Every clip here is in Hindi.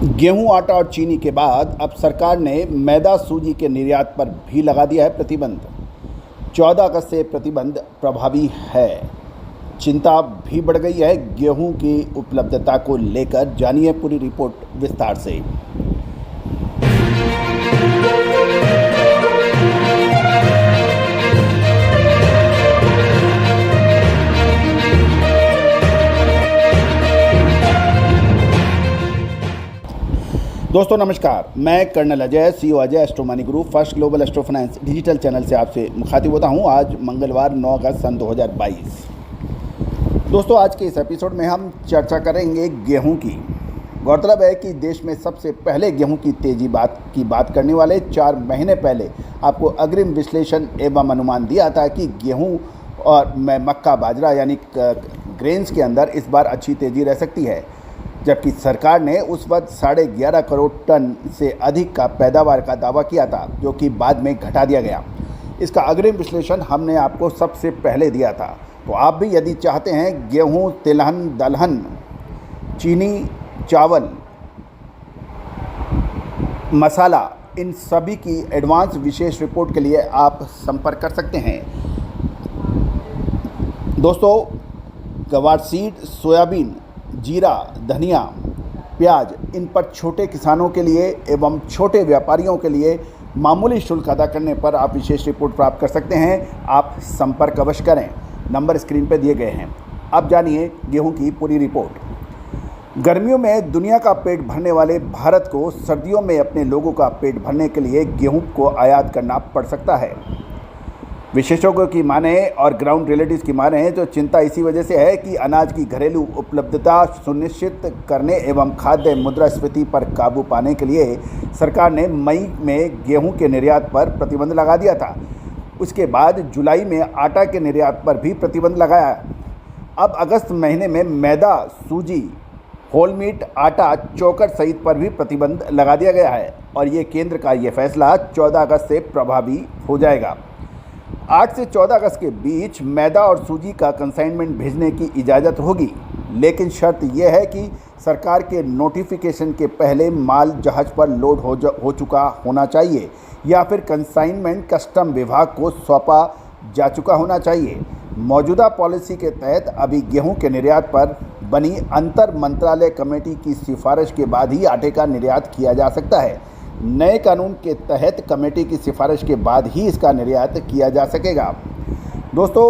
गेहूं, आटा और चीनी के बाद अब सरकार ने मैदा, सूजी के निर्यात पर भी लगा दिया है प्रतिबंध। 14 अगस्त से प्रतिबंध प्रभावी है। चिंता भी बढ़ गई है गेहूं की उपलब्धता को लेकर। जानिए पूरी रिपोर्ट विस्तार से। दोस्तों नमस्कार, मैं colonel Ajay, CEO Ajay astro money group first global astro finance digital channel से आपसे मुखातिब होता हूं। आज मंगलवार 9 अगस्त सन 2022। दोस्तों आज के इस एपिसोड में हम चर्चा करेंगे गेहूं की। गौरतलब है कि देश में सबसे पहले गेहूं की तेजी की बात करने वाले 4 महीने पहले आपको अग्रिम विश्लेषण एवं अनुमान दिया था कि गेहूं और मक्का, बाजरा यानी ग्रेन्स के अंदर इस बार अच्छी तेजी रह सकती है, जबकि सरकार ने उस वक्त 11.5 करोड़ टन से अधिक का पैदावार का दावा किया था, जो कि बाद में घटा दिया गया। इसका अग्रिम विश्लेषण हमने आपको सबसे पहले दिया था। तो आप भी यदि चाहते हैं गेहूं, तिलहन, दलहन, चीनी, चावल, मसाला, इन सभी की एडवांस विशेष रिपोर्ट के लिए आप संपर्क कर सकते हैं। दोस्तों गवार सीड, सोयाबीन, जीरा, धनिया, प्याज, इन पर छोटे किसानों के लिए एवं छोटे व्यापारियों के लिए मामूली शुल्क अदा करने पर आप विशेष रिपोर्ट प्राप्त कर सकते हैं। आप संपर्क अवश्य करें, नंबर स्क्रीन पर दिए गए हैं। अब जानिए गेहूं की पूरी रिपोर्ट। गर्मियों में दुनिया का पेट भरने वाले भारत को सर्दियों में अपने लोगों का पेट भरने के लिए गेहूं को आयात करना पड़ सकता है। विशेषज्ञों की माने और ग्राउंड रिलेटिव्स की माने तो चिंता इसी वजह से है कि अनाज की घरेलू उपलब्धता सुनिश्चित करने एवं खाद्य मुद्रास्फीति पर काबू पाने के लिए सरकार ने मई में गेहूं के निर्यात पर प्रतिबंध लगा दिया था। उसके बाद जुलाई में आटा के निर्यात पर भी प्रतिबंध लगाया। अब अगस्त महीने में मैदा, सूजी, होल मीट, आटा, चोकर सहित पर भी प्रतिबंध लगा दिया गया है और ये केंद्र का ये फैसला 14 अगस्त से प्रभावी हो जाएगा। 8 से 14 अगस्त के बीच मैदा और सूजी का कंसाइनमेंट भेजने की इजाज़त होगी, लेकिन शर्त यह है कि सरकार के नोटिफिकेशन के पहले माल जहाज़ पर लोड हो चुका होना चाहिए या फिर कंसाइनमेंट कस्टम विभाग को सौंपा जा चुका होना चाहिए। मौजूदा पॉलिसी के तहत अभी गेहूं के निर्यात पर बनी अंतर मंत्रालय कमेटी की सिफारिश के बाद ही आटे का निर्यात किया जा सकता है। नए कानून के तहत कमेटी की सिफारिश के बाद ही इसका निर्यात किया जा सकेगा। दोस्तों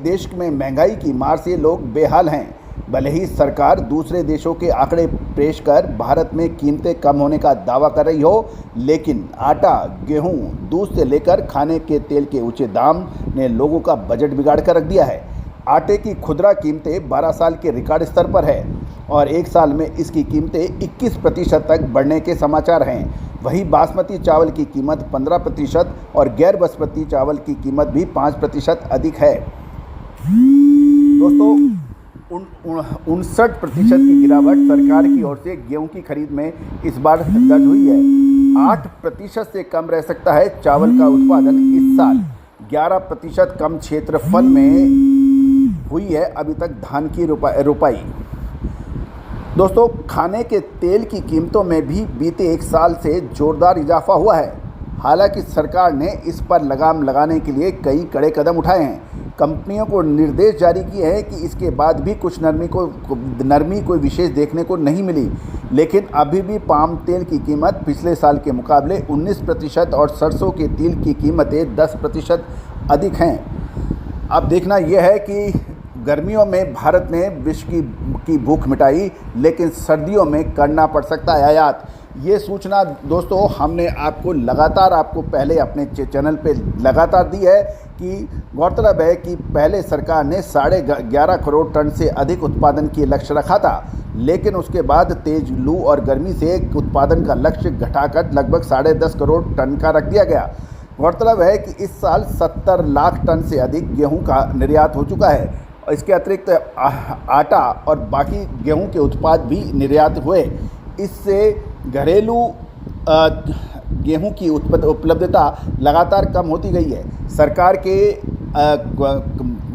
देश में महंगाई की मार से लोग बेहाल हैं। भले ही सरकार दूसरे देशों के आंकड़े पेश कर भारत में कीमतें कम होने का दावा कर रही हो, लेकिन आटा, गेहूं, दूध से लेकर खाने के तेल के ऊंचे दाम ने लोगों का बजट बिगाड़ कर रख दिया है। आटे की खुदरा कीमतें 12 साल के रिकॉर्ड स्तर पर है और एक साल में इसकी कीमतें 21% तक बढ़ने के समाचार हैं। वहीं बासमती चावल की कीमत 15% और गैर बासमती चावल की कीमत भी 5% अधिक है। दोस्तों 59% की गिरावट सरकार की ओर से गेहूं की खरीद में इस बार दर्ज हुई है। 8% से कम रह सकता है चावल का उत्पादन इस साल। 11% कम क्षेत्रफल में हुई है अभी तक धान की रोपाई। दोस्तों खाने के तेल की कीमतों में भी बीते एक साल से जोरदार इजाफा हुआ है। हालांकि सरकार ने इस पर लगाम लगाने के लिए कई कड़े कदम उठाए हैं। कंपनियों को निर्देश जारी किए हैं कि इसके बाद भी कुछ नरमी कोई विशेष देखने को नहीं मिली, लेकिन अभी भी पाम तेल की कीमत पिछले साल के मुकाबले 19% और सरसों के तेल की कीमतें 10% अधिक हैं। अब देखना यह है कि गर्मियों में भारत ने विश्व की भूख मिटाई, लेकिन सर्दियों में करना पड़ सकता है आयात। ये सूचना दोस्तों हमने आपको पहले अपने चैनल पे लगातार दी है कि गौरतलब है कि पहले सरकार ने 11.5 करोड़ टन से अधिक उत्पादन की लक्ष्य रखा था, लेकिन उसके बाद तेज लू और गर्मी से उत्पादन का लक्ष्य घटाकर लगभग 10.5 करोड़ टन का रख दिया गया। गौरतलब है कि इस साल 70 लाख टन से अधिक गेहूं का निर्यात हो चुका है। इसके अतिरिक्त आटा और बाकी गेहूं के उत्पाद भी निर्यात हुए। इससे घरेलू गेहूं की उपलब्धता लगातार कम होती गई है। सरकार के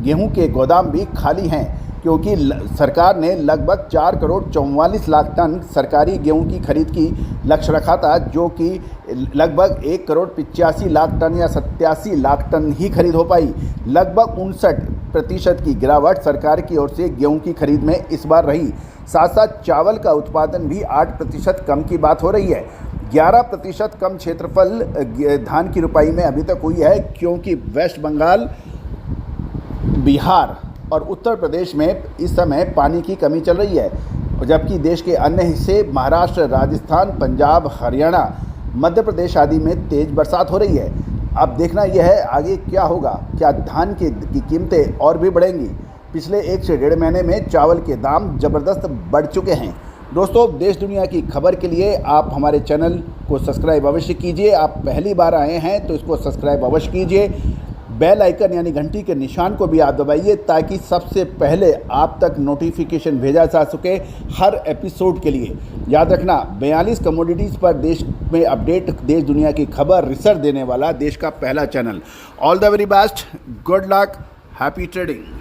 गेहूं के गोदाम भी खाली हैं। क्योंकि सरकार ने लगभग 4 करोड़ 44 लाख टन सरकारी गेहूं की खरीद की लक्ष्य रखा था, जो कि लगभग 1 करोड़ 85 लाख टन या 87 लाख टन ही खरीद हो पाई। लगभग 59% की गिरावट सरकार की ओर से गेहूं की खरीद में इस बार रही। साथ साथ चावल का उत्पादन भी 8% कम की बात हो रही है। 11% कम क्षेत्रफल धान की रुपाई में अभी तक हुई है, क्योंकि वेस्ट बंगाल, बिहार और उत्तर प्रदेश में इस समय पानी की कमी चल रही है, जबकि देश के अन्य हिस्से महाराष्ट्र, राजस्थान, पंजाब, हरियाणा, मध्य प्रदेश आदि में तेज बरसात हो रही है। अब देखना यह है आगे क्या होगा, क्या धान की कीमतें और भी बढ़ेंगी। पिछले 1 से 1.5 महीने में चावल के दाम ज़बरदस्त बढ़ चुके हैं। दोस्तों, देश दुनिया की खबर के लिए आप हमारे चैनल को सब्सक्राइब अवश्य कीजिए। आप पहली बार आए हैं तो इसको सब्सक्राइब अवश्य कीजिए। बेल आइकन यानी घंटी के निशान को भी आप दबाइए, ताकि सबसे पहले आप तक नोटिफिकेशन भेजा जा सके हर एपिसोड के लिए। याद रखना, 42 कमोडिटीज़ पर देश में अपडेट, देश दुनिया की खबर, रिसर्च देने वाला देश का पहला channel. All the very best, good luck, happy trading.